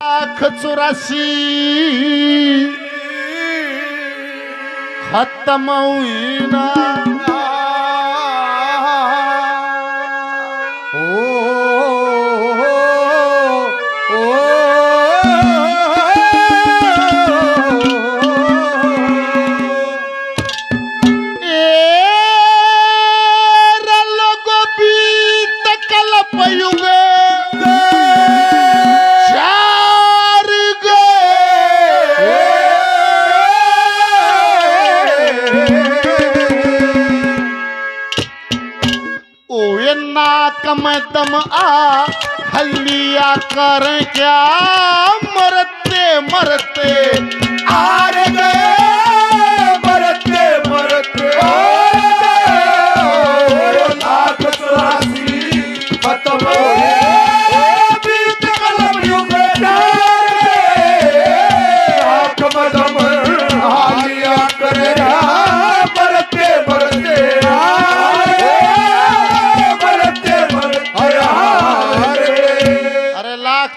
84 खत्म हुई ना में दम आ हलिया कर क्या मरते मरते हार गए मरते मरते लाख 84 खत्म हुए बीत कलम युग लाख मदम हालिया कर मरते मरते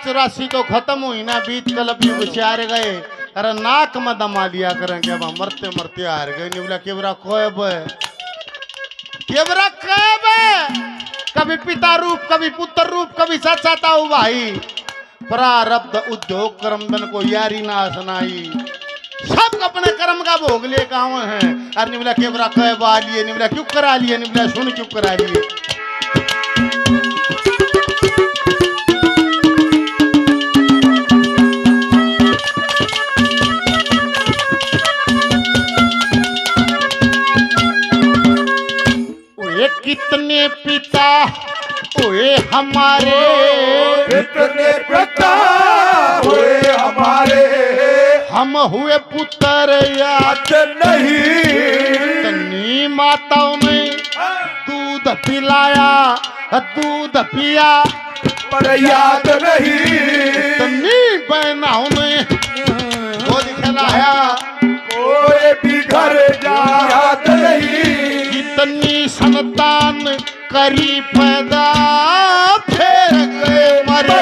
राशि तो खत्म हुई ना बीत कलब युग चार गए। अरे नाक में दमा लिया करेंगे अब मरते मरते हार गए। निबला केवरा कोयब केवरा कोयब कभी पिता रूप कभी पुत्र रूप कभी सचाता हूँ भाई प्रारब्ध उद्योग कर्म बन को यारी ना सुनाई सब अपने कर्म का भोग ले गाँव है। अरे निबला केवरा कोयब आ लिए निबला क्यों करा लिए निबला सुन क्यों करा लिए। कितने पिता हुए हमारे कितने पिता हुए हमारे हम हुए पुत्र याद नहीं तन्नी माताओं ने दूध पिलाया दूध पिया पर याद नहीं तन्नी बहनाओं ने गोद खिलाया कोई भी घर जा याद नहीं कितनी संतान करी पैदा फिर गए मरे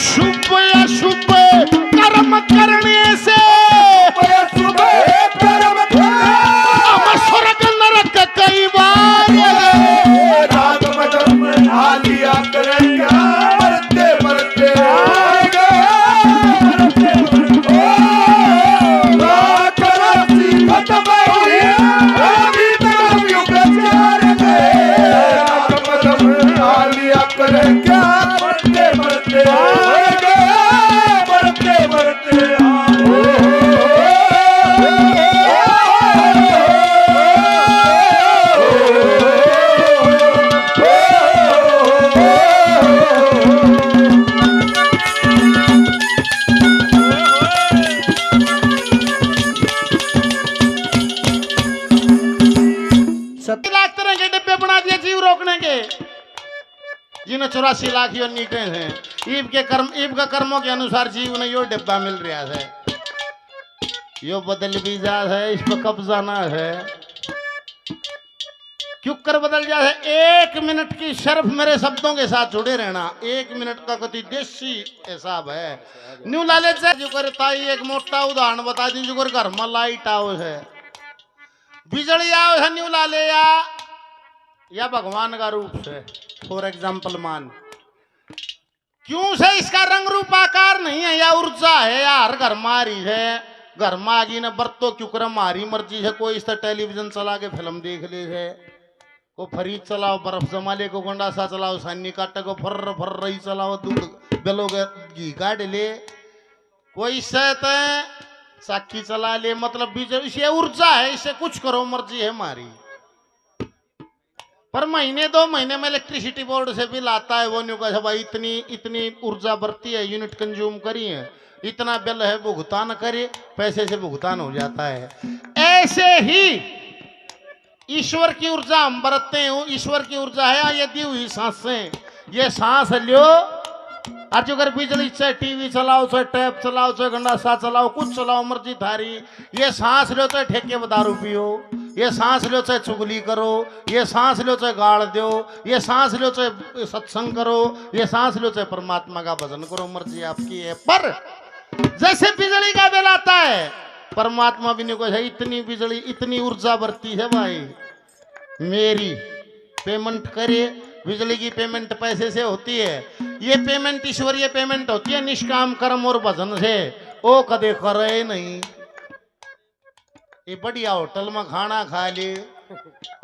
शुभ अशुभ कर्म करने से हम स्वर्ग नरक कई बार हालिया करेंगे मरते मरते जिन्हें 84 लाख यो निकले हैं ईब का कर्मों के अनुसार जीव ने यो डिब्बा मिल रहा है यो बदल भी जा है इस पर कब जाना है क्यों कर बदल जा है। 1 मिनट की शर्फ मेरे शब्दों के साथ जुड़े रहना 1 मिनट का कति देसी हिसाब है। न्यू लाले जो करता एक मोटा उदाहरण बता दी जो घर में लाइट आओ है बिजली आओ है न्यू लाले या भगवान का रूप से फॉर एग्जाम्पल मान क्यों से इसका रंग रूप आकार नहीं है या ऊर्जा है या हर घर मारी है घर में आगी न बरतो क्यों कर हमारी मर्जी है। कोई इस तरह टेलीविजन चला के फिल्म देख ले है को फ्रिज चलाओ बर्फ जमा ले को गंडासा चलाओ सन्नी काटे को फर्र फर्र रही चलाओ दूध बेलोगे घी काट ले कोई सहत साक्षी चला ले मतलब बीच इसे ऊर्जा है इसे कुछ करो मर्जी है हमारी। पर महीने 2 महीने में इलेक्ट्रिसिटी बोर्ड से बिल आता है वो न्यू कहा भाई इतनी ऊर्जा बढ़ती है यूनिट कंज्यूम करी है इतना बिल है भुगतान करे पैसे से भुगतान हो जाता है। ऐसे ही ईश्वर की ऊर्जा हम बरतते हैं ईश्वर की ऊर्जा है ये दी हुई सांसें ये सांस लियो और जो अगर बिजली से टीवी चलाओ चाहे टैप चलाओ चाहे गंडासा चलाओ कुछ चलाओ मर्जी थारी ये सांस लो चाहे ठेके में दारू पियो ये सांस लो चाहे चुगली करो, ये सांस लो चाहे गाड़ दो, ये सांस लो चाहे सत्संग करो, ये सांस लो चाहे परमात्मा का भजन करो, मर्जी आपकी है। पर जैसे बिजली का बिल आता है, परमात्मा भी नहीं को है इतनी बिजली इतनी ऊर्जा बरती है भाई, मेरी पेमेंट करे। बिजली की पेमेंट पैसे से होती है, ये पेमेंट ईश्वरीय पेमेंट होती है निष्काम कर्म और भजन से। ओ कदे करे नहीं, ये बढ़िया होटल में खाना खा ले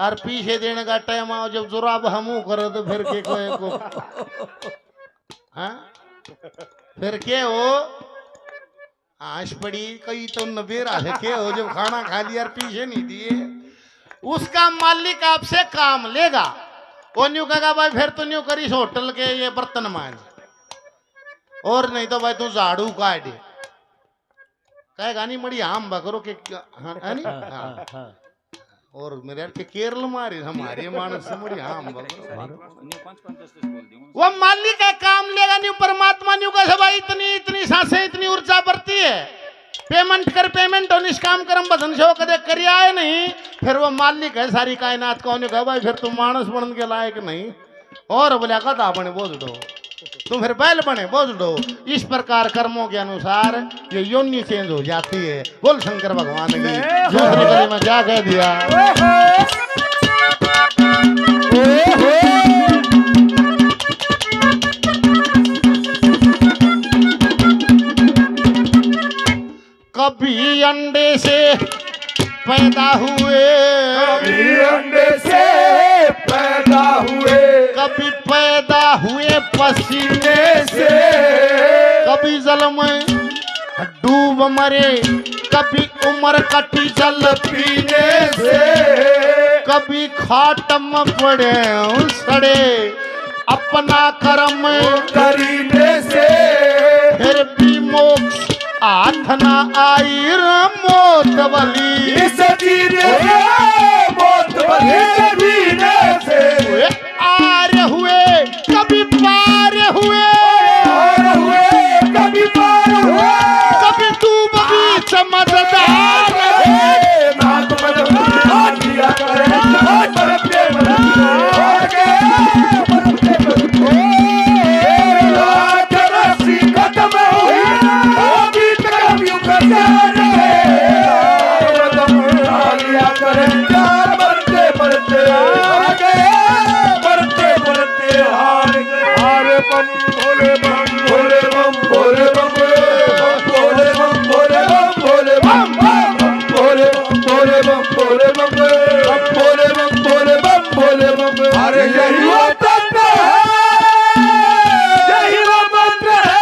और पीछे देने का टाइम आओ जब जुराब हमू कर तो फिर के को हाँ फिर के हो आश पड़ी कई तो नबेरा है के हो जब खाना खा लिया और पीछे नहीं दिए, उसका मालिक आपसे काम लेगा। वो न्यू कहेगा भाई फिर तो न्यू करीस होटल के ये बर्तन मांझ, और नहीं तो भाई तू झाड़ू काट, कहेगा नहीं मड़ी आम बकरो के है नहीं हाँ। और मेरे यार के केरल मारे हमारे मानस से मड़ी आम बकरो, वो मालिक का काम लेगा। न्यू परमात्मा न्यू का भाई इतनी इतनी सांसें इतनी ऊर्जा बढ़ती है, पेमेंट कर पेमेंट और निष्काम कर्म भजन से कदे करिया है नहीं, फिर वो मालिक है सारी कायनात का। उन्हें कहा भाई फिर तुम मानस बन के लायक नहीं, और बोले कदा बने बोझ दो, तुम फिर बैल बने बोझ दो। इस प्रकार कर्मों के अनुसार ये योनि चेंज हो जाती है। बोल शंकर भगवान की। दूसरी कड़ी में क्या कह दिया, कभी अंडे से पैदा हुए, कभी अंडे से पैदा हुए, कभी पैदा हुए पसीने से, कभी जल में डूब मरे, कभी उम्र कटी जल पीने से, कभी खाट में पड़े सड़े अपना कर्म करीने से, फिर भी मोक्ष हाथ ना आई मौत वाली, इस जीने से मौत वाली जीने से, आर हुए कभी पार हुए, पार हुए कभी पार हुए, कभी तू भी समझदार है, नाथ मदद दिया करे बरते बरते रस्सी खत्म हुई, गीत कवियों का दिया करे बढ़ते बढ़ते आगे, बढ़ते बढ़ते हार गए। हार बम भोले बम भोले बम भोले बम भोले बम भोले बम भोले बम भोले बम भोले बम भोले बम भोले बम भोले बम भोले बम। अरे यही वो तत्व है, यही वो मंत्र है,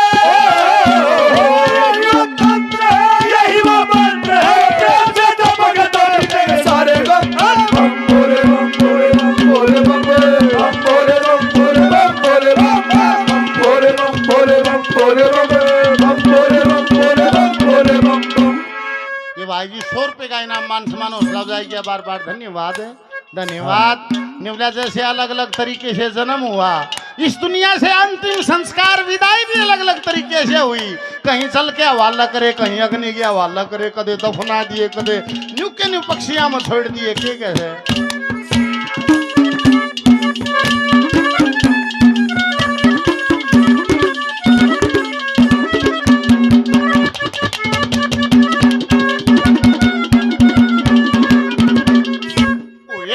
यही वो तत्व है, यही वो मंत्र है, जैसे तो भगतों के सारे गम भोले बम भोले बम भोले बम भोले बम भोले बम भोले बम भोले बम भोले बम भोले बम भोले बम भोले बम भोले बम। ये भाई जी 100 रुपए का इनाम मान सम्मान हौसला अफजाई किया, बार बार धन्यवाद है धन्यवाद। निवला जैसे अलग अलग तरीके से जन्म हुआ, इस दुनिया से अंतिम संस्कार विदाई भी अलग अलग तरीके से हुई। कहीं चल के हवाला करे, कहीं अग्नि के हवाला करे, कदे दफना दिए, कदे न्यू के न्यू पक्षियां में छोड़ दिए। के कैसे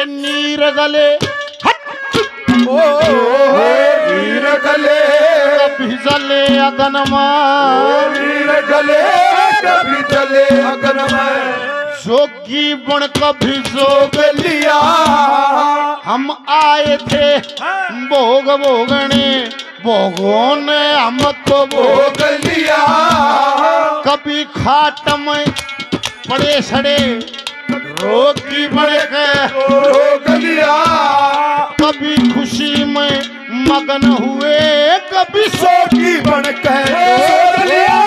नीर गले ओ वीर गले कभी जले अगनमा, वीर गले कभी चले अगन में, जोगी बन कभी जोग लिया हम आए थे भोग भोगने, भोगों ने हमको भोग लिया। कभी खाट में पड़े सड़े रोगी बन के भोग लिया, कभी खुशी में मगन हुए, कभी सोगी बन के भोग लिया,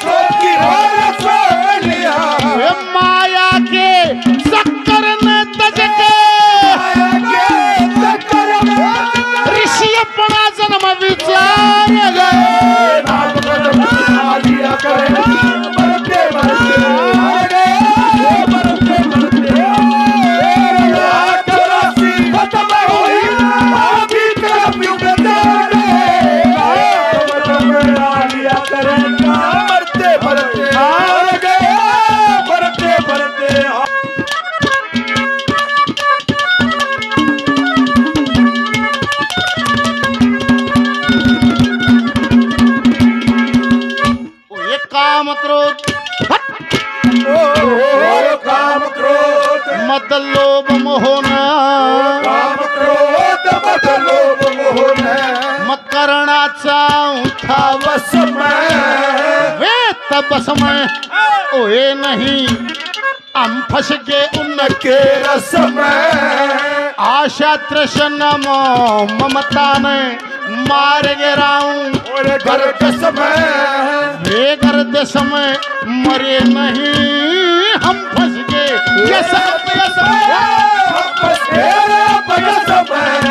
सोगी भोग लिया। माया के चक्कर में तज के ऋषि अपना जन्म विचार गए। क्रोध काम क्रोध मद लोभ मोहन काम क्रोध मद लोभ मोहन मकरणाचा उठा वश में वे तब समय ओए नहीं हम फंस गए उनके रस में आशा तृष्णा ममता ने मार गिराऊं और गर्द समय वे गर्द समय मरे नहीं हम फंस गए ये सब बस तेरा बड़ा समय